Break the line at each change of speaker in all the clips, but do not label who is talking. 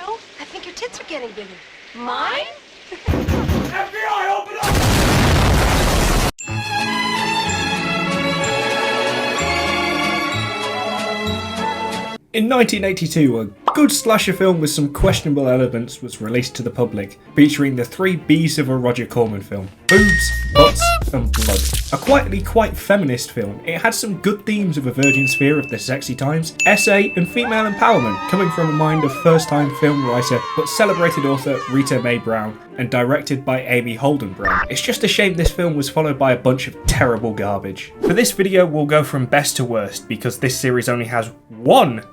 know.
I think your tits are getting bigger.
Mine?
FBI, open up! In 1982, a good slasher film with some questionable elements was released to the public, featuring the 3 B's of a Roger Corman film: boobs, butts, and blood. A quietly quite feminist film, it had some good themes of a virgin sphere of the sexy times, essay, and female empowerment, coming from the mind of first-time film writer but celebrated author Rita Mae Brown, and directed by Amy Holden Brown. It's just a shame this film was followed by a bunch of terrible garbage. For this video, we'll go from best to worst, because this series only has one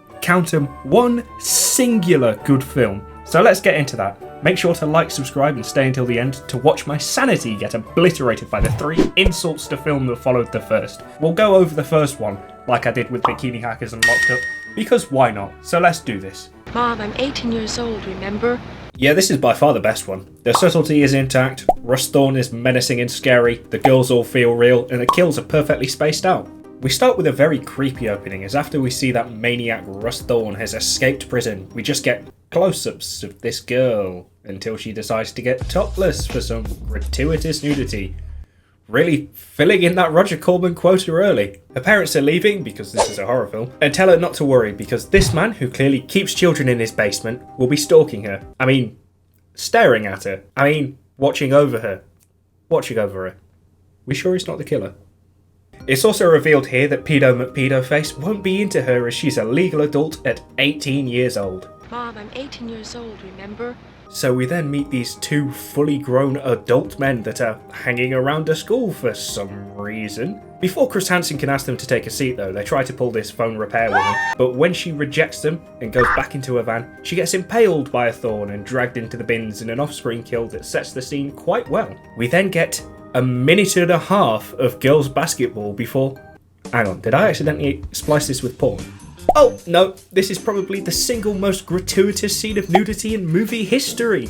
singular good film. So let's get into that. Make sure to like, subscribe, and stay until the end to watch my sanity get obliterated by the 3 insults to film that followed the first. We'll go over the first one, like I did with Bikini Hackers and Locked Up, because why not? So let's do this.
Mom, I'm 18 years old, remember?
Yeah, this is by far the best one. The subtlety is intact, Russ Thorne is menacing and scary, the girls all feel real, and the kills are perfectly spaced out. We start with a very creepy opening, as after we see that maniac Russ Thorne has escaped prison, we just get close-ups of this girl until she decides to get topless for some gratuitous nudity. Really filling in that Roger Corman quota early. Her parents are leaving, because this is a horror film, and tell her not to worry because this man, who clearly keeps children in his basement, will be stalking her. I mean, staring at her. I mean, watching over her. We sure he's not the killer? It's also revealed here that Pedo McPedoface won't be into her as she's a legal adult at 18 years old.
Mom, I'm 18 years old, remember?
So we then meet these 2 fully grown adult men that are hanging around a school for some reason. Before Chris Hansen can ask them to take a seat though, they try to pull this phone repair woman, but when she rejects them and goes back into her van, she gets impaled by a thorn and dragged into the bins in an off-screen kill that sets the scene quite well. We then get a minute and a half of girls basketball before... Hang on, did I accidentally splice this with porn? Oh, no, this is probably the single most gratuitous scene of nudity in movie history.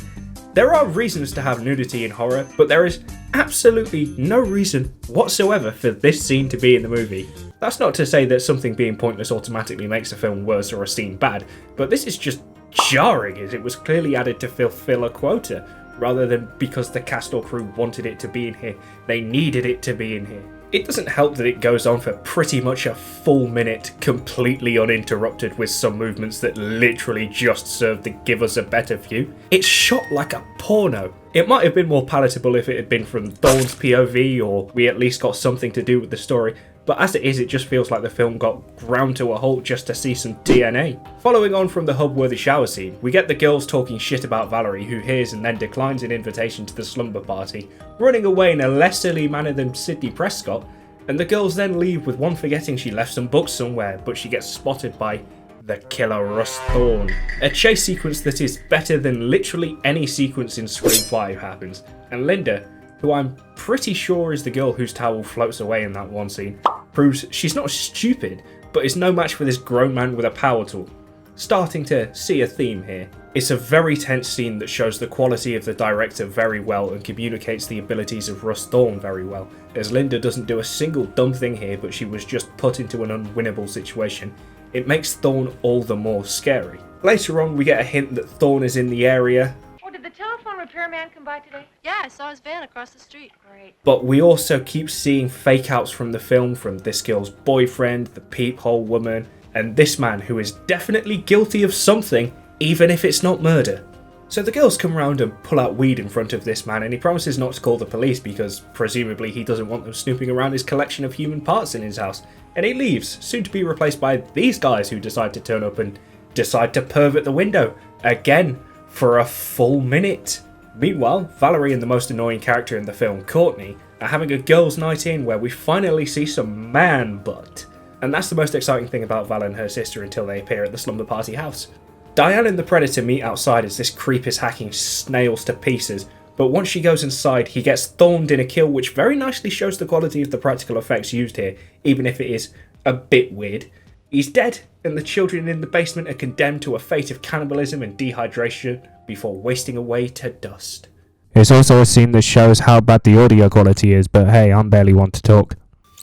There are reasons to have nudity in horror, but there is absolutely no reason whatsoever for this scene to be in the movie. That's not to say that something being pointless automatically makes a film worse or a scene bad, but this is just jarring as it was clearly added to fulfill a quota, rather than because the cast or crew wanted it to be in here. They needed it to be in here. It doesn't help that it goes on for pretty much a full minute, completely uninterrupted, with some movements that literally just serve to give us a better view. It's shot like a porno. It might have been more palatable if it had been from Thorne's POV, or we at least got something to do with the story, but as it is, it just feels like the film got ground to a halt just to see some DNA. Following on from the hub-worthy shower scene, we get the girls talking shit about Valerie, who hears and then declines an invitation to the slumber party, running away in a less silly manner than Sidney Prescott, and the girls then leave with one forgetting she left some books somewhere, but she gets spotted by the killer Russ Thorne. A chase sequence that is better than literally any sequence in Scream 5 happens, and Linda, who I'm pretty sure is the girl whose towel floats away in that one scene, proves she's not stupid, but is no match for this grown man with a power tool. Starting to see a theme here. It's a very tense scene that shows the quality of the director very well and communicates the abilities of Russ Thorne very well, as Linda doesn't do a single dumb thing here, but she was just put into an unwinnable situation. It makes Thorne all the more scary. Later on, we get a hint that Thorne is in the area.
Did the telephone repairman come by today?
Yeah, I saw his van across the street.
Great.
But we also keep seeing fake outs from the film from this girl's boyfriend, the peephole woman, and this man who is definitely guilty of something, even if it's not murder. So the girls come around and pull out weed in front of this man, and he promises not to call the police because presumably he doesn't want them snooping around his collection of human parts in his house. And he leaves, soon to be replaced by these guys who decide to turn up and decide to pervert the window again for a full minute. Meanwhile, Valerie and the most annoying character in the film, Courtney, are having a girls' night in where we finally see some man butt. And that's the most exciting thing about Val and her sister until they appear at the slumber party house. Diane and the Predator meet outside as this creep is hacking snails to pieces, but once she goes inside, he gets thorned in a kill, which very nicely shows the quality of the practical effects used here, even if it is a bit weird. He's dead, and the children in the basement are condemned to a fate of cannibalism and dehydration before wasting away to dust.
It's also a scene that shows how bad the audio quality is, but hey, I'm barely one to talk.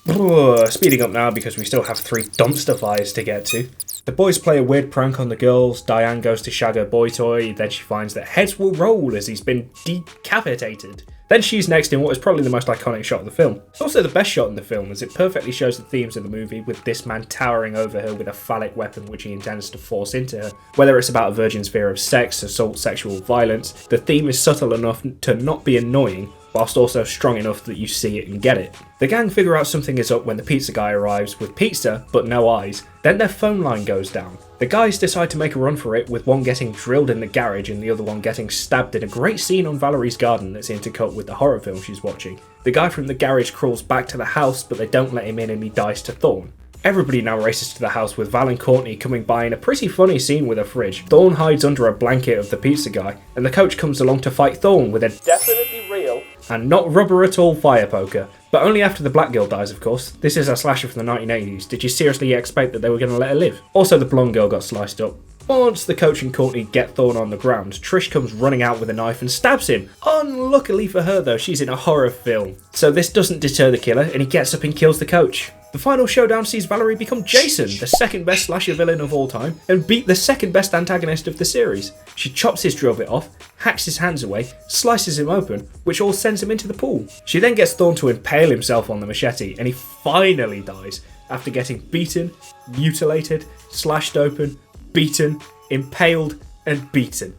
Speeding up now because we still have 3 dumpster fires to get to. The boys play a weird prank on the girls, Diane goes to shag her boy toy, then she finds that heads will roll as he's been decapitated. Then she's next in what is probably the most iconic shot of the film. It's also the best shot in the film as it perfectly shows the themes of the movie, with this man towering over her with a phallic weapon which he intends to force into her. Whether it's about a virgin's fear of sex, assault, sexual violence, the theme is subtle enough to not be annoying, whilst also strong enough that you see it and get it. The gang figure out something is up when the pizza guy arrives with pizza but no eyes. Then their phone line goes down. The guys decide to make a run for it, with one getting drilled in the garage and the other one getting stabbed in a great scene on Valerie's garden that's intercut with the horror film she's watching. The guy from the garage crawls back to the house but they don't let him in and he dies to Thorn. Everybody now races to the house, with Val and Courtney coming by in a pretty funny scene with a fridge. Thorn hides under a blanket of the pizza guy, and the coach comes along to fight Thorn with a definitely real and not rubber at all fire poker. But only after the black girl dies, of course. This is a slasher from the 1980s. Did you seriously expect that they were going to let her live? Also, the blonde girl got sliced up. Once the coach and Courtney get Thorn on the ground, Trish comes running out with a knife and stabs him. Unluckily for her though, she's in a horror film. So this doesn't deter the killer, and he gets up and kills the coach. The final showdown sees Valerie become Jason, the second best slasher villain of all time, and beat the second best antagonist of the series. She chops his drill bit off, hacks his hands away, slices him open, which all sends him into the pool. She then gets Thorn to impale himself on the machete, and he finally dies after getting beaten, mutilated, slashed open, beaten, impaled, and beaten.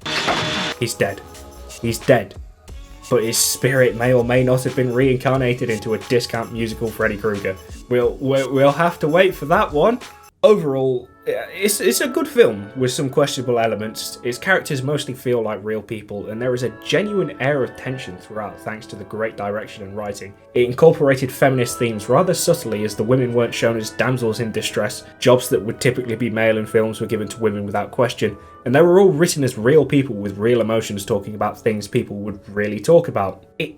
He's dead. He's dead. But his spirit may or may not have been reincarnated into a discount musical Freddy Krueger. We'll have to wait for that one. Overall, it's a good film with some questionable elements. Its characters mostly feel like real people, and there is a genuine air of tension throughout thanks to the great direction and writing. It incorporated feminist themes rather subtly, as the women weren't shown as damsels in distress. Jobs that would typically be male in films were given to women without question, and they were all written as real people with real emotions talking about things people would really talk about. It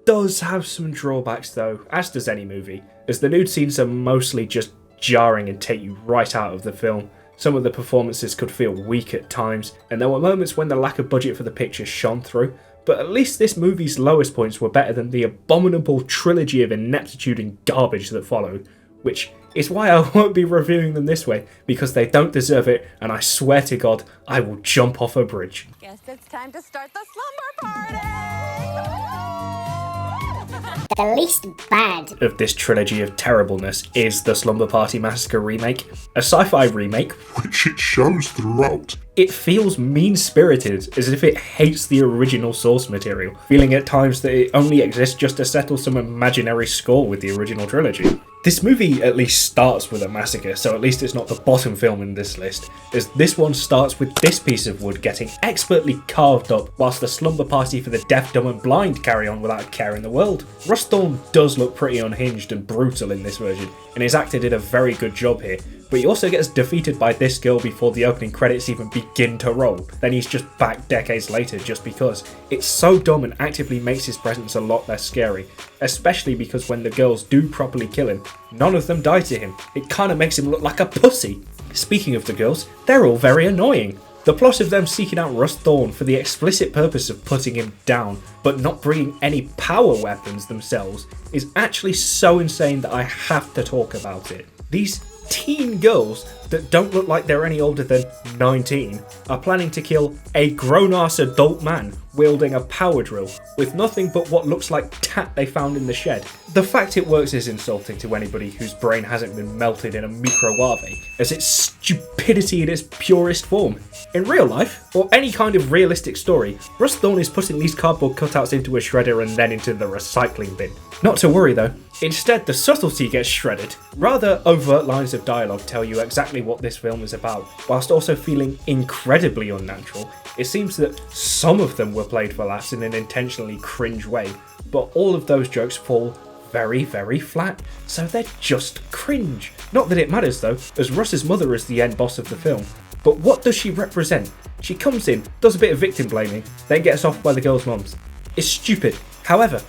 does have some drawbacks though, as does any movie, as the nude scenes are mostly just jarring and take you right out of the film. Some of the performances could feel weak at times, and there were moments when the lack of budget for the picture shone through, but at least this movie's lowest points were better than the abominable trilogy of ineptitude and garbage that followed, which is why I won't be reviewing them this way, because they don't deserve it, and I swear to God, I will jump off a bridge.
Guess it's time to start the slumber party!
The least bad
Of this trilogy of terribleness is the Slumber Party Massacre remake, a sci-fi remake
which it shows throughout.
It feels mean-spirited, as if it hates the original source material, feeling at times that it only exists just to settle some imaginary score with the original trilogy. This movie at least starts with a massacre, so at least it's not the bottom film in this list, as this one starts with this piece of wood getting expertly carved up, whilst the slumber party for the deaf, dumb and blind carry on without a care in the world. Russ Thorn does look pretty unhinged and brutal in this version, and his actor did a very good job here, but he also gets defeated by this girl before the opening credits even begin to roll. Then he's just back decades later just because. It's so dumb and actively makes his presence a lot less scary, especially because when the girls do properly kill him, none of them die to him. It kind of makes him look like a pussy. Speaking of the girls, they're all very annoying. The plot of them seeking out Russ Thorn for the explicit purpose of putting him down, but not bringing any power weapons themselves, is actually so insane that I have to talk about it. These teen girls that don't look like they're any older than 19 are planning to kill a grown-ass adult man wielding a power drill with nothing but what looks like tat they found in the shed. The fact it works is insulting to anybody whose brain hasn't been melted in a microwave, as it's stupidity in its purest form. In real life, or any kind of realistic story, Russ Thorn is putting these cardboard cutouts into a shredder and then into the recycling bin. Not to worry though, instead the subtlety gets shredded. Rather overt lines of dialogue tell you exactly what this film is about, whilst also feeling incredibly unnatural. It seems that some of them were played for laughs in an intentionally cringe way, but all of those jokes fall very, very flat, so they're just cringe. Not that it matters though, as Russ's mother is the end boss of the film. But what does she represent? She comes in, does a bit of victim blaming, then gets off by the girls' mums. It's stupid. However,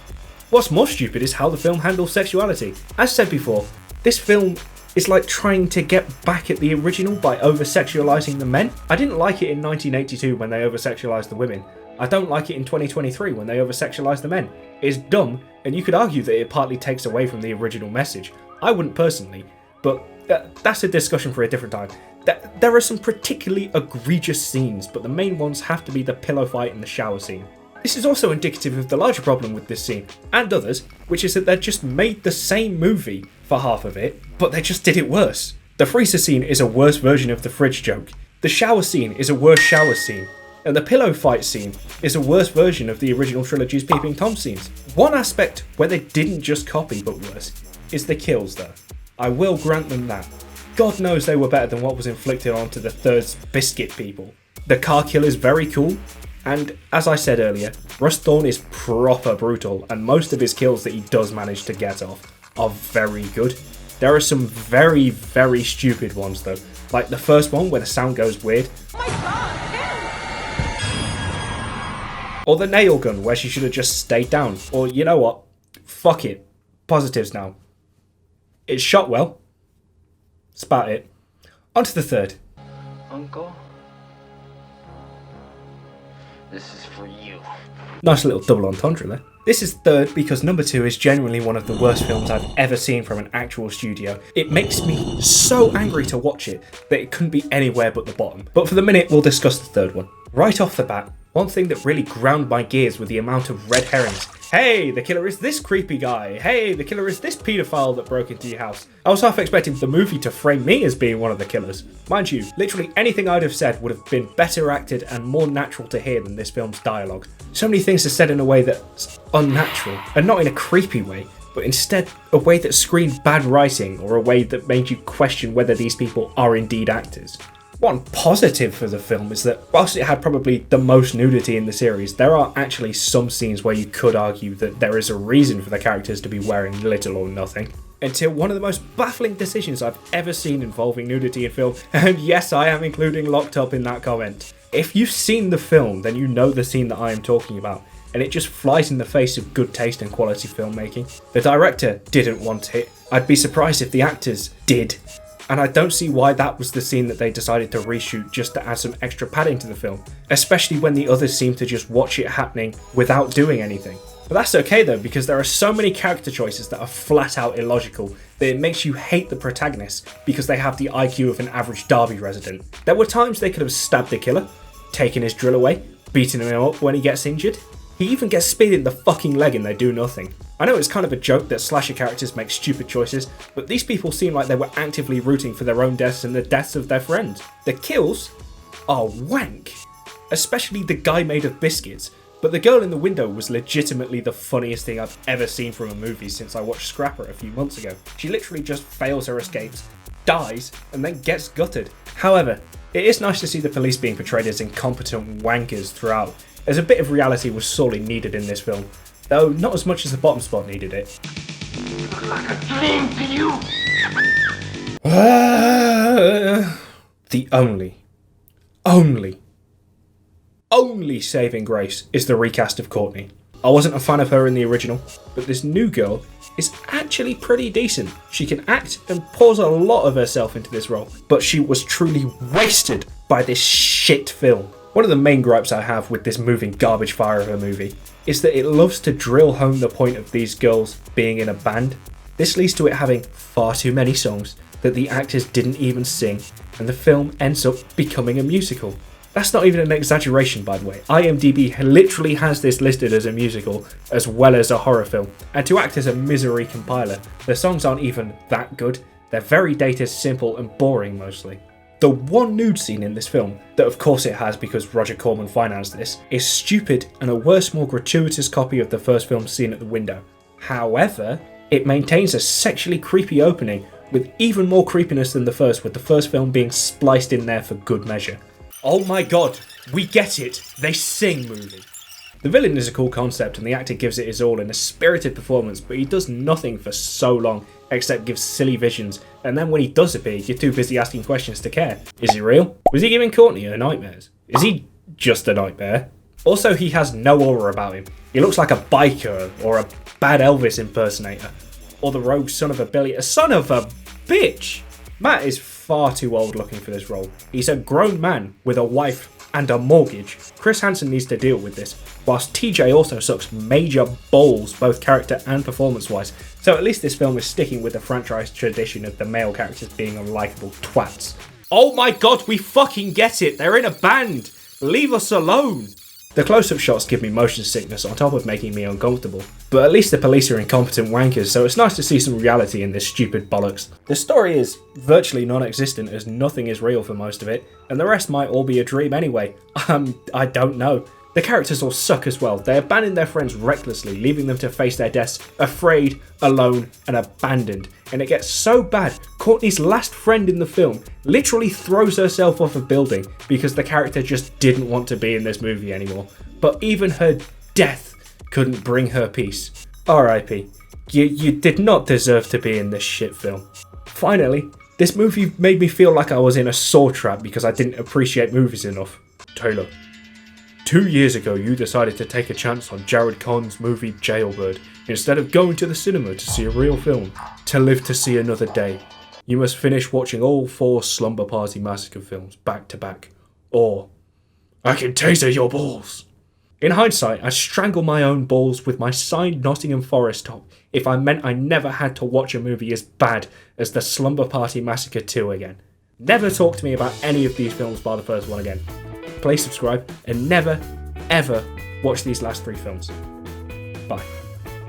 what's more stupid is how the film handles sexuality. As said before, this film is like trying to get back at the original by over-sexualising the men. I didn't like it in 1982 when they over-sexualised the women. I don't like it in 2023 when they over-sexualise the men. It's dumb, and you could argue that it partly takes away from the original message. I wouldn't personally, but that's a discussion for a different time. There are some particularly egregious scenes, but the main ones have to be the pillow fight and the shower scene. This is also indicative of the larger problem with this scene, and others, which is that they just made the same movie for half of it, but they just did it worse. The freezer scene is a worse version of the fridge joke, the shower scene is a worse shower scene, and the pillow fight scene is a worse version of the original trilogy's Peeping Tom scenes. One aspect where they didn't just copy but worse is the kills though. I will grant them that. God knows they were better than what was inflicted onto the third's biscuit people. The car kill is very cool, and as I said earlier, Russ Thorne is proper brutal, and most of his kills that he does manage to get off are very good. There are some very, very stupid ones though, like the first one where the sound goes weird. Oh my God, or the nail gun where she should have just stayed down, or you know what, fuck it, positives now. It's shot well. That's about it. On to the third.
Uncle, this is for you.
Nice little double entendre there. This is third because number 2 is genuinely one of the worst films I've ever seen from an actual studio. It makes me so angry to watch it that it couldn't be anywhere but the bottom. But for the minute, we'll discuss the third one. Right off the bat, one thing that really ground my gears was the amount of red herrings. Hey, the killer is this creepy guy. Hey, the killer is this paedophile that broke into your house. I was half expecting the movie to frame me as being one of the killers. Mind you, literally anything I'd have said would have been better acted and more natural to hear than this film's dialogue. So many things are said in a way that's unnatural, and not in a creepy way, but instead a way that screamed bad writing or a way that made you question whether these people are indeed actors. One positive for the film is that whilst it had probably the most nudity in the series, there are actually some scenes where you could argue that there is a reason for the characters to be wearing little or nothing. Until one of the most baffling decisions I've ever seen involving nudity in film, and yes, I am including Locked Up in that comment. If you've seen the film, then you know the scene that I am talking about, and it just flies in the face of good taste and quality filmmaking. The director didn't want it. I'd be surprised if the actors did. And I don't see why that was the scene that they decided to reshoot just to add some extra padding to the film, especially when the others seem to just watch it happening without doing anything. But that's okay though, because there are so many character choices that are flat out illogical that it makes you hate the protagonists because they have the IQ of an average Derby resident. There were times they could have stabbed the killer, taken his drill away, beaten him up when he gets injured. He even gets speared in the fucking leg and they do nothing. I know it's kind of a joke that slasher characters make stupid choices, but these people seem like they were actively rooting for their own deaths and the deaths of their friends. The kills are wank, especially the guy made of biscuits, but the girl in the window was legitimately the funniest thing I've ever seen from a movie since I watched Scrapper a few months ago. She literally just fails her escapes, dies, and then gets gutted. However, it is nice to see the police being portrayed as incompetent wankers throughout, as a bit of reality was sorely needed in this film, though not as much as the bottom spot needed it.
Like a dream to you.
The only saving grace is the recast of Courtney. I wasn't a fan of her in the original, but this new girl is actually pretty decent. She can act and pours a lot of herself into this role, but she was truly wasted by this shit film. One of the main gripes I have with this moving garbage fire of a movie is that it loves to drill home the point of these girls being in a band. This leads to it having far too many songs that the actors didn't even sing, and the film ends up becoming a musical. That's not even an exaggeration, by the way. IMDb literally has this listed as a musical as well as a horror film, and to act as a misery compiler, the songs aren't even that good. They're very dated, simple and boring mostly. The one nude scene in this film, that of course it has because Roger Corman financed this, is stupid and a worse, more gratuitous copy of the first film's scene at the window. However, it maintains a sexually creepy opening with even more creepiness than the first, with the first film being spliced in there for good measure. Oh my god, we get it, they sing movie. The villain is a cool concept and the actor gives it his all in a spirited performance, but he does nothing for so long except give silly visions, and then when he does appear, you're too busy asking questions to care. Is he real? Was he giving Courtney her nightmares? Is he just a nightmare? Also, he has no aura about him. He looks like a biker or a bad Elvis impersonator, or the rogue son of a bitch. Matt is far too old looking for this role. He's a grown man with a wife and a mortgage. Chris Hansen needs to deal with this, whilst TJ also sucks major balls both character and performance wise, so at least this film is sticking with the franchise tradition of the male characters being unlikable twats. Oh my god, we fucking get it. They're in a band. Leave us alone. The close-up shots give me motion sickness on top of making me uncomfortable. But at least the police are incompetent wankers, so it's nice to see some reality in this stupid bollocks. The story is virtually non-existent as nothing is real for most of it, and the rest might all be a dream anyway. I don't know. The characters all suck as well. They abandon their friends recklessly, leaving them to face their deaths afraid, alone, and abandoned. And it gets so bad, Courtney's last friend in the film literally throws herself off a building because the character just didn't want to be in this movie anymore. But even her death couldn't bring her peace. R.I.P. You did not deserve to be in this shit film. Finally, this movie made me feel like I was in a saw trap because I didn't appreciate movies enough. Taylor. 2 years ago, you decided to take a chance on Jared Cohn's movie Jailbird, instead of going to the cinema to see a real film, to live to see another day. You must finish watching all 4 Slumber Party Massacre films back to back, or I can taser your balls. In hindsight, I'd strangle my own balls with my signed Nottingham Forest top if I meant I never had to watch a movie as bad as the Slumber Party Massacre 2 again. Never talk to me about any of these films bar the first one again. Please subscribe and never, ever watch these last 3 films. Bye.